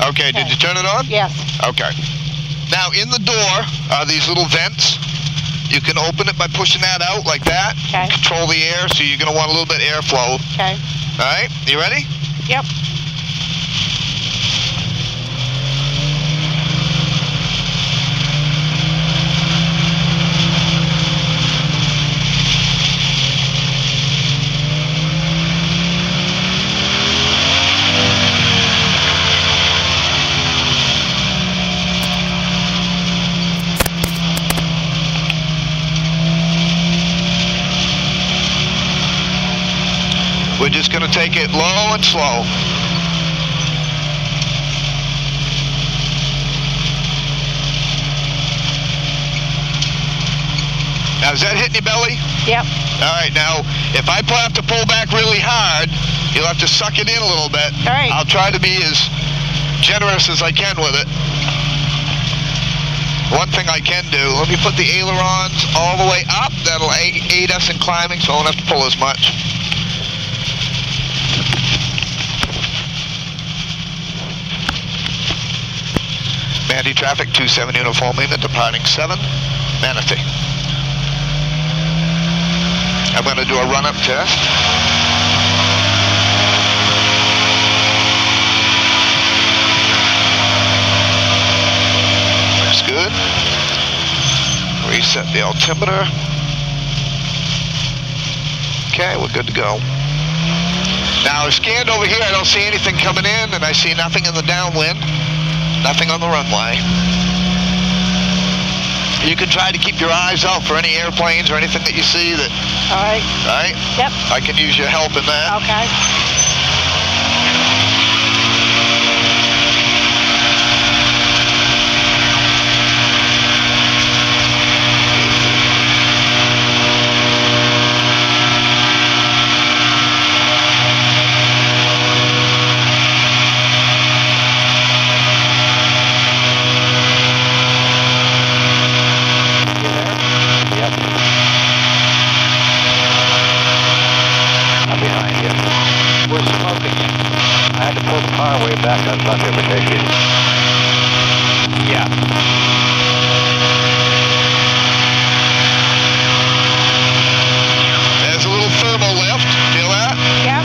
Okay, did you turn it on? Yes. Okay. Now, in the door are these little vents. You can open it by pushing that out like that. Okay. Control the air, so you're going to want a little bit of airflow. Okay. All right, you ready? Yep. We're just going to take it low and slow. Now, is that hitting your belly? Yep. All right, now, if I have to pull back really hard, you'll have to suck it in a little bit. All right. I'll try to be as generous as I can with it. One thing I can do, let me put the ailerons all the way up. That'll aid us in climbing, so I won't have to pull as much. Manatee traffic, 27 Uniform Lima, departing 7, Manatee. I'm going to do a run-up test. That's good. Reset the altimeter. Okay, we're good to go. Now, I scanned over here, I don't see anything coming in, and I see nothing in the downwind. Nothing on the runway. You can try to keep your eyes out for any airplanes or anything that you see that... All right. All right? Yep. I can use your help in that. Okay. Back on Sunday for safety. Yeah. There's a little thermal lift. Feel that? Yep.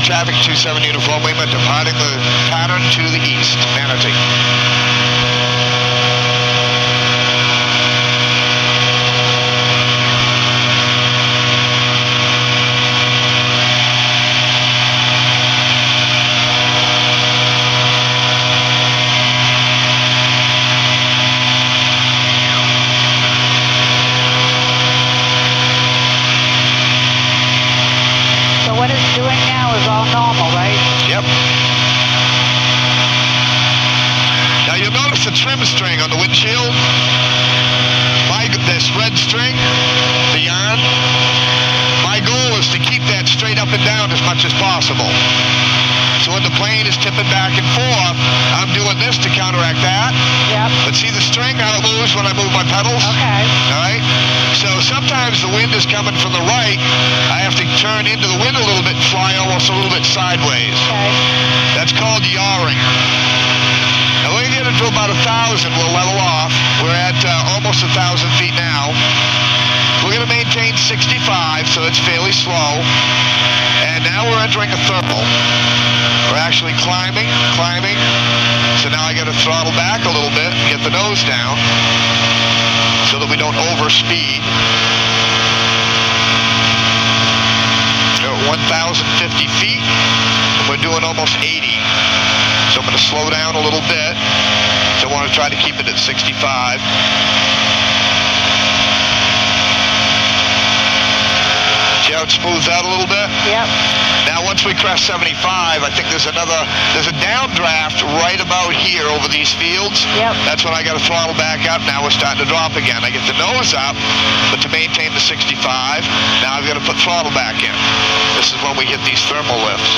Traffic 27 Uniform Lima, departing the pattern to the east, Manatee. So what it's doing now is all normal, right? Yep. Now you'll notice the trim string on the windshield. This red string, the yarn. My goal is to keep that straight up and down as much as possible. So when the plane is tipping back and forth, I'm doing this to counteract that. Yep. But see the string, how it moves when I move my pedals? Okay. All right? So sometimes the wind is coming from the right. I have to turn into the wind a little bit and fly almost a little bit sideways. Okay. That's called yawing. Now when we get it to about 1,000, we'll level off. We're at almost 1,000 feet now. We're going to maintain 65, so it's fairly slow. And now we're entering a thermal. We're actually climbing. So now I got to throttle back a little bit and get the nose down so that we don't overspeed. We're at 1,050 feet, and we're doing almost 80. So I'm going to slow down a little bit. So I want to try to keep it at 65. See how it smooths out a little bit? Yep. Now, once we crest 75, I think there's a downdraft right about here over these fields. Yep. That's when I got to throttle back up. Now we're starting to drop again. I get the nose up, but to maintain the 65, now I've got to put throttle back in. This is when we hit these thermal lifts.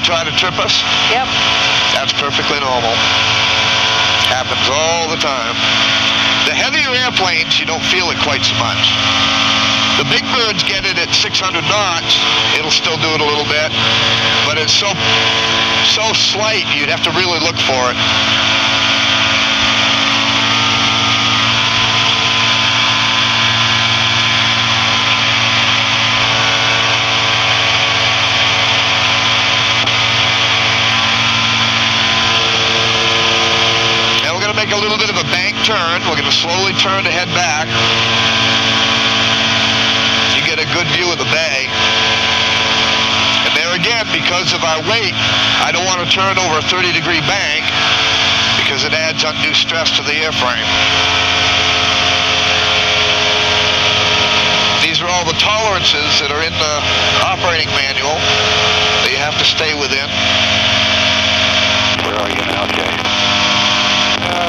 Try to trip us? Yep. That's perfectly normal. Happens all the time. The heavier airplanes, you don't feel it quite so much. The big birds get it at 600 knots. It'll still do it a little bit, but it's so slight, you'd have to really look for it. Make a little bit of a bank turn. We're going to slowly turn to head back. You get a good view of the bay. And there again, because of our weight, I don't want to turn over a 30-degree bank because it adds undue stress to the airframe. These are all the tolerances that are in the operating manual that you have to stay within. Where are you now, Jay?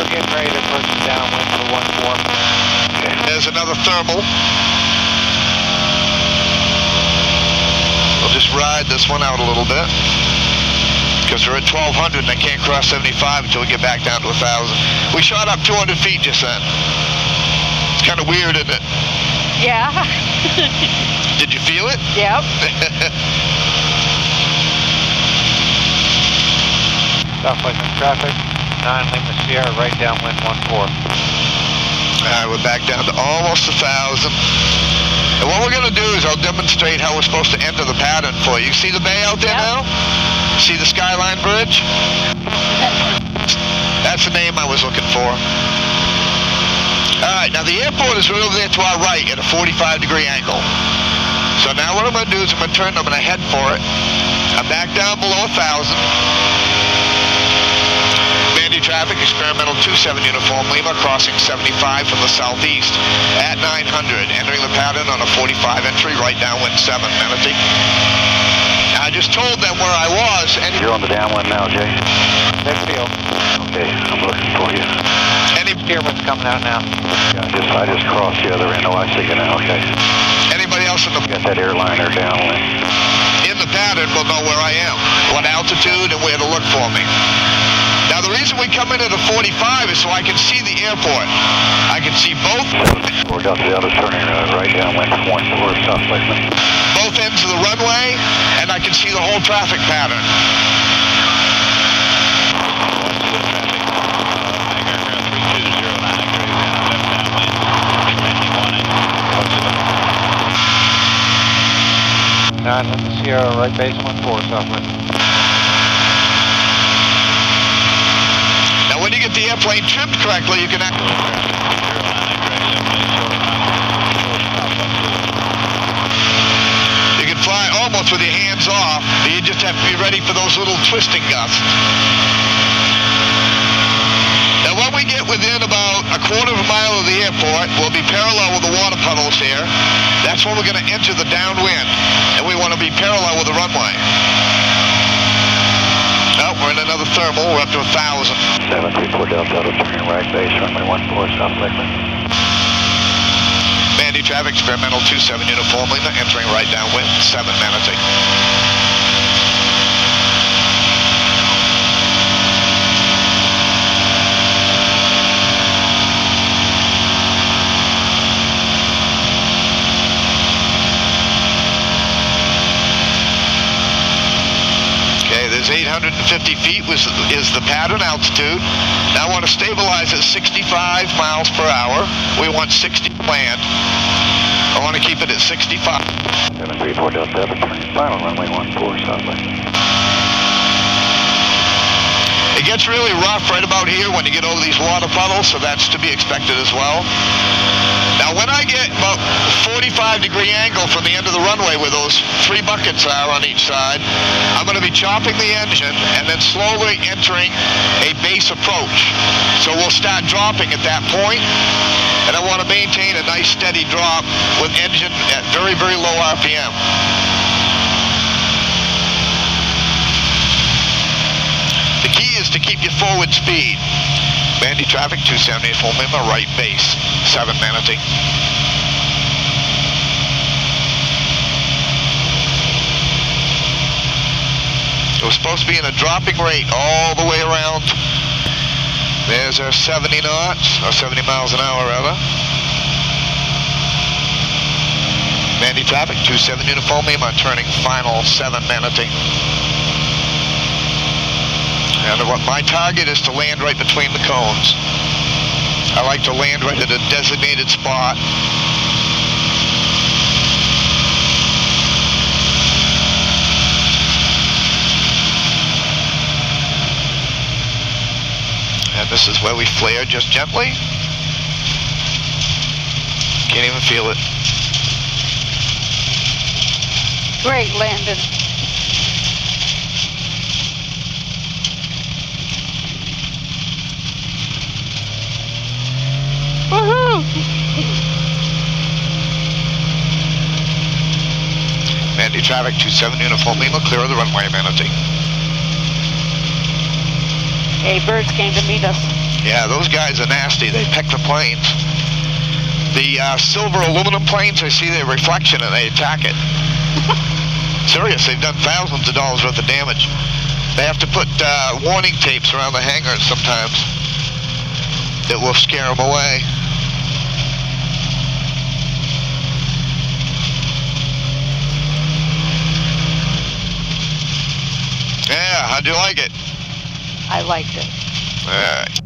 Getting ready to push it downwind for 1-4. Okay. There's another thermal. We'll just ride this one out a little bit because we're at 1200 and I can't cross 75 until we get back down to 1000. We shot up 200 feet just then. It's kind of weird, isn't it? Yeah. Did you feel it? Yep. Southwest traffic. 9 Lima Sierra, right downwind 1-4. All right, we're back down to almost 1000. And what we're going to do is I'll demonstrate how we're supposed to enter the pattern for you. See the bay out there now? See the Skyline Bridge? That's the name I was looking for. All right, now the airport is right over there to our right at a 45-degree angle. So now what I'm going to do is I'm going to head for it. I'm back down below 1000. Traffic, experimental 27 uniform Lima, crossing 75 from the southeast at 900, entering the pattern on a 45 entry, right downwind 7, Manatee. I just told them where I was, and You're on the downwind now, Jay? Midfield. Okay, I'm looking for you. Steerman's coming out now. Yeah, I just crossed the other end. Oh, I see you now, okay. Anybody else in the Got that airliner downwind. in the pattern will know where I am, what altitude, and where to look for me. Now, the reason we come in at a 45 is so I can see the airport. I can see both. We're got the other turning right downwind 1-4 South Lakeland. Both ends of the runway, and I can see the whole traffic pattern. Nine Lima Sierra, right base 1-4 Southwest. Now, when you get the airplane trimmed correctly, you can fly almost with your hands off, but you just have to be ready for those little twisting gusts. Now, when we get within about a quarter of a mile of the airport, we'll be parallel with the water puddles here. That's when we're going to enter the downwind, and we want to be parallel with the runway. Oh, we're in another thermal. We're up to 1,000. 734 Delta, turning right base, runway 14 South Lakeland. Mandy traffic, experimental 27 uniform Lima, entering right downwind, 7 Manatee. There's 850 feet is the pattern altitude. Now I want to stabilize at 65 miles per hour. We want 60 land. I want to keep it at 65. 734 Delta, turning final runway 14 South Lakeland. It gets really rough right about here when you get over these water puddles, so that's to be expected as well. Now, when I get about 45-degree angle from the end of the runway where those 3 buckets are on each side, I'm going to be chopping the engine and then slowly entering a base approach. So we'll start dropping at that point, and I want to maintain a nice steady drop with engine at very, very low RPM. The key is to keep your forward speed. Bandy traffic, 278 full Lima, right base, 7 Manatee. It was supposed to be in a dropping rate all the way around. There's our 70 knots, or 70 miles an hour rather. Bandy traffic, 27 uniform Lima, turning final 7 Manatee. And what my target is to land right between the cones. I like to land right at a designated spot. And this is where we flare just gently. Can't even feel it. Great, Landon. Woohoo! Mandy traffic, 27 uniform Lima, clear of the runway, Manatee. Hey, birds came to meet us. Yeah, those guys are nasty. They peck the planes. The silver aluminum planes, I see their reflection and they attack it. Serious, they've done thousands of dollars worth of damage. They have to put warning tapes around the hangars sometimes that will scare them away. Yeah, how'd you like it? I liked it. All right.